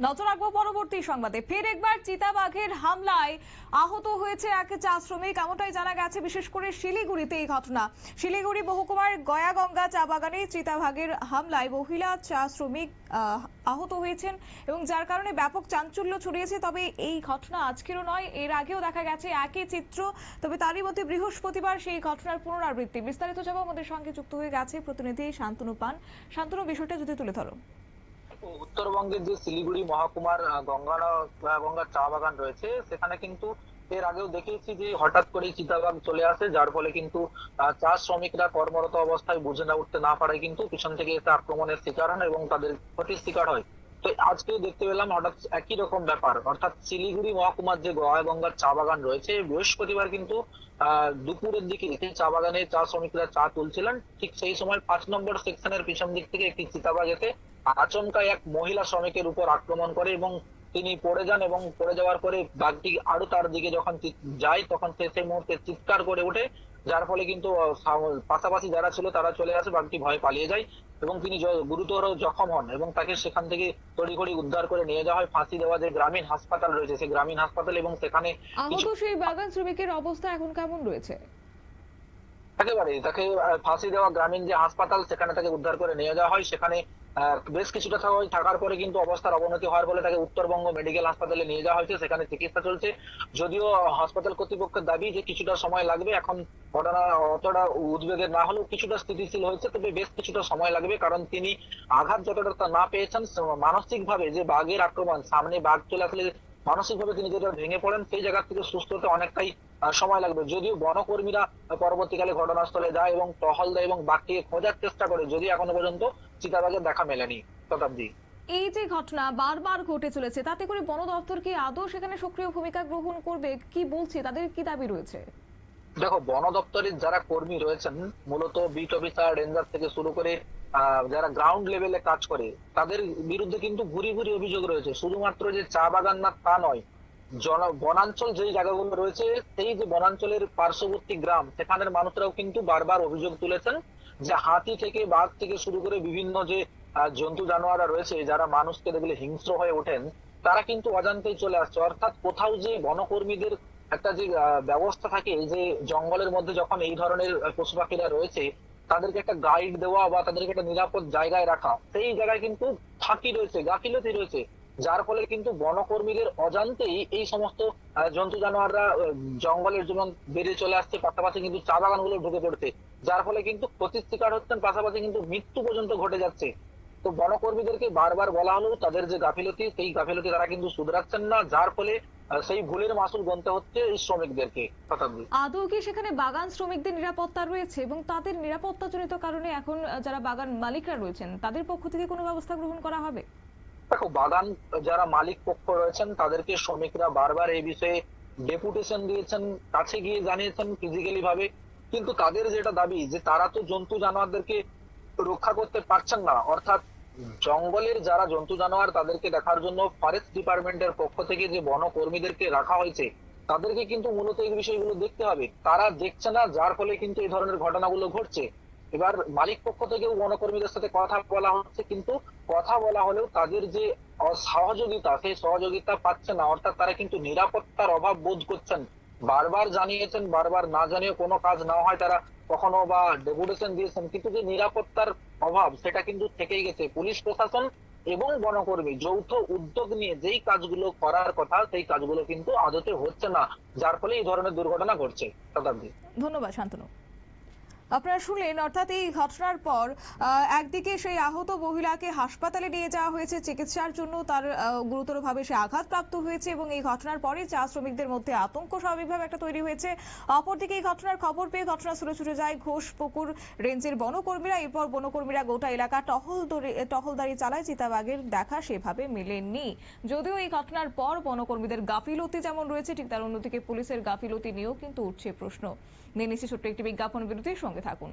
নজর রাখবো পরবর্তী সংবাদে। ফের একবার চিতাবাঘের হামলায় আহত হয়েছে এক চা শ্রমিক, এমনটাই জানা গেছে। বিশেষ করে শিলিগুড়িতে এই ঘটনা। শিলিগুড়ি মহকুমার গয়াগঙ্গা চা বাগানে চিতাবাঘের হামলায় মহিলা চা শ্রমিক আহত হয়েছেন এবং যার কারণে ব্যাপক চাঞ্চল্য ছড়িয়েছে। তবে এই ঘটনা আজকেরও নয়, এর আগেও দেখা গেছে একই চিত্র। তবে তারই মধ্যে বৃহস্পতিবার সেই ঘটনার পুনরাবৃত্তি। বিস্তারিত যাবো, আমাদের সঙ্গে যুক্ত হয়ে গেছে প্রতিনিধি শান্তনু পান। শান্তনু, বিষয়টা যদি তুলে ধরো। উত্তরবঙ্গের যে শিলিগুড়ি মহকুমার গঙ্গা চা বাগান রয়েছে, সেখানে কিন্তু এর আগেও দেখেছি যে হঠাৎ করে চিতাবাঘ চলে আসে, যার ফলে কিন্তু চা শ্রমিকরা কর্মরত অবস্থায় বুঝে না উঠতে না পারে কিন্তু পিছন থেকে এসে আক্রমণের শিকার হন এবং তাদের ক্ষতির শিকার হয়। তো আজকেও দেখতে পেলাম হঠাৎ একই রকম ব্যাপার, অর্থাৎ শিলিগুড়ি মহকুমার যে গঙ্গার চা বাগান রয়েছে, বৃহস্পতিবার কিন্তু দুপুরের দিকে চা বাগানে চা শ্রমিকরা চা তুলছিলেন। ঠিক সেই সময় 5 নম্বর সেকশনের পিছন দিক থেকে একটি চিতাবাঘ এসে আচমকা এক মহিলা শ্রমিকের উপর আক্রমণ করে এবং তিনি পড়ে যান এবং পড়ে যাওয়ার পরে বাঘটি আরো তার দিকে যখন যায় তখন সে সেই মুহূর্তে চিৎকার করে ওঠে, যার ফলে কিন্তু পাশাপাশি যারা ছিল তারা চলে আসে, বাঘটি ভয় পালিয়ে যায় এবং তিনি গুরুতর জখম হন এবং তাকে সেখান থেকে তড়িঘড়ি উদ্ধার করে নিয়ে যাওয়া হয় ফাঁসি দেওয়া যে গ্রামীণ হাসপাতাল রয়েছে সেই গ্রামীণ হাসপাতাল, এবং সেখানে আহত সেই বাগান শ্রমিকের অবস্থা এখন কেমন রয়েছে? একেবারে তাকে ফাঁসি দেওয়া গ্রামীণ যে হাসপাতাল সেখানে তাকে উদ্ধার করে নিয়ে যাওয়া হয়। সেখানে বেশ কিছুটা থাকার পরে কিন্তু অবস্থার অবনতি হওয়ার ফলে তাকে উত্তরবঙ্গ মেডিকেল হাসপাতালে নিয়ে যাওয়া হয়েছে, সেখানে চিকিৎসা চলছে। যদিও হাসপাতাল কর্তৃপক্ষের দাবি যে কিছুটা সময় লাগবে, এখন ঘটনা অতটা উদ্বেগের না হলেও কিছুটা স্থিতিশীল হয়েছে, তবে বেশ কিছুটা সময় লাগবে, কারণ তিনি আঘাত যতটা না পেয়েছেন মানসিক ভাবে যে বাঘের আক্রমণ, সামনে বাঘ চলে আসলে মানসিক ভাবে তিনি যেটা ভেঙে পড়েন সেই জায়গা থেকে সুস্থ হতে অনেকটাই সময় লাগবে। যদিও বনকর্মীরা পরবর্তীকালে ঘটনাস্থলে যায় এবং টহল দেয় এবং বাঘটিকে খোঁজার চেষ্টা করে, যদিও এখনো পর্যন্ত চিতাবাঘের দেখা মেলেনি। শতাব্দী, এই যে ঘটনা বারবার ঘটে চলেছে, তাতে করে বন দপ্তর কি আদৌ সেখানে সক্রিয় ভূমিকা গ্রহণ করবে? কি বলছে, তাদের কি দাবি রয়েছে? দেখো, বন দপ্তরের যারা কর্মী রয়েছেন, মূলত বিট অফিসার, রেঞ্জার থেকে শুরু করে যারা গ্রাউন্ড লেভেলে কাজ করে, তাদের বিরুদ্ধে কিন্তু ভুরি ভুরি অভিযোগ রয়েছে। শুধুমাত্র যে চা বাগান না তা নয়, বনাঞ্চল যেই জায়গাগুলো রয়েছে সেই যে বনাঞ্চলের পার্শ্ববর্তী গ্রাম, সেখানের মানুষরাও কিন্তু বারবার অভিযোগ তুলেছেন যে হাতি থেকে বাঘ থেকে শুরু করে বিভিন্ন যে জন্তু জানোয়াররা রয়েছে যারা মানুষকে দেখলে হিংস্র হয়ে ওঠেন, তারা কিন্তু অজান্তেই চলে আসছে। অর্থাৎ কোথাও যে বনকর্মীদের একটা যে ব্যবস্থা থাকে যে জঙ্গলের মধ্যে যখন এই ধরনের পশু পাখিরা রয়েছে তাদেরকে একটা গাইড দেওয়া বা তাদেরকে একটা নিরাপদ জায়গায় রাখা, সেই জায়গায় কিন্তু ফাঁকি রয়েছে, গাফিলতি রয়েছে, যার ফলে কিন্তু বনকর্মীদের অজান্তেই এই সমস্ত জন্তু জানোয়াররা জঙ্গলের যেমন বেড়ে চলে আসছে, পাশাপাশি কিন্তু চা বাগানগুলো ঢুকে পড়ছে, যার ফলে কিন্তু ক্ষতির শিকার হচ্ছেন, পাশাপাশি কিন্তু মৃত্যু পর্যন্ত ঘটে যাচ্ছে। তো বনকর্মীদেরকে বারবার বলা হলেও তাদের যে গাফিলতি, সেই গাফিলতি তারা কিন্তু শুধরাচ্ছেন না, যার ফলে সেই ভুলের মাসুল গুনতে হচ্ছে এই শ্রমিকদেরকে। শতাব্দী, আদৌ কি সেখানে বাগান শ্রমিকদের নিরাপত্তা রয়েছে এবং তাদের নিরাপত্তাজনিত কারণে এখন যারা বাগান মালিকরা রয়েছেন তাদের পক্ষ থেকে কোনো ব্যবস্থা গ্রহণ করা হবে? দেখো, বাগান যারা মালিক পক্ষ রয়েছেন তাদেরকে শ্রমিকরা বারবার এই বিষয়ে ডেপুটেশন দিয়েছেন, কাছে গিয়ে জানিয়েছেন ফিজিক্যালি ভাবে, কিন্তু তাদের যেটা দাবি যে তারা তো জন্তু জানোয়ারদেরকে রক্ষা করতে পারছেন না। অর্থাৎ জঙ্গলের যারা জন্তু জানোয়ার তাদেরকে দেখার জন্য ফরেস্ট ডিপার্টমেন্টের পক্ষ থেকে যে বনকর্মীদেরকে রাখা হয়েছে, তাদেরকে কিন্তু মূলত এই বিষয়গুলো দেখতে হবে, তারা দেখছে না, যার ফলে কিন্তু এই ধরনের ঘটনাগুলো ঘটছে। এবার মালিক পক্ষ থেকেও বনকর্মীদের সাথে কথা বলা হচ্ছে, কিন্তু কথা বলা হলেও তাদের যে সহযোগিতা সেই সহযোগিতা পাচ্ছে না, অর্থাৎ তারা কিন্তু নিরাপত্তার অভাব বোধ করছেন। বারবার জানিয়েছেন, বারবার না জানিয়ে কোনো কাজ না হয় তারা কখনো বা ডেপুটেশন দিয়েছেন, কিন্তু যে নিরাপত্তার অভাব সেটা কিন্তু থেকেই গেছে। পুলিশ প্রশাসন এবং বনকর্মী যৌথ উদ্যোগ নিয়ে যেই কাজগুলো করার কথা সেই কাজগুলো কিন্তু আদতে হচ্ছে না, যার ফলে এই ধরনের দুর্ঘটনা ঘটছে। শতাব্দী, ধন্যবাদ শান্তনু। আপনারা শুনলেন, অর্থাৎ এই ঘটনার পর একদিকে সেই আহত মহিলাকে হাসপাতালে নিয়ে যাওয়া হয়েছে চিকিৎসার জন্য, তার গুরুতরভাবে সে আঘাতপ্রাপ্ত হয়েছে এবং এই ঘটনার পরে চা শ্রমিকদের মধ্যে আতঙ্ক স্বাভাবিকভাবে একটা তৈরি হয়েছে। অপরদিকে এই ঘটনার খবর পেয়ে ঘটনাস্থলে ছুটে যায় ঘোষপুকুর রেঞ্জের বনকর্মীরা। এরপর বনকর্মীরা গোটা এলাকা টহলদারি চালায়, চিতাবাঘের দেখা সেভাবে মেলেনি। যদিও এই ঘটনার পর বনকর্মীদের গাফিলতি যেমন রয়েছে, ঠিক তার অন্যদিকে পুলিশের গাফিলতি নিয়েও কিন্তু উঠছে প্রশ্ন। নিয়ে নিচ্ছি ছোট্ট একটি বিজ্ঞাপন বিরতির সঙ্গে থাকুন।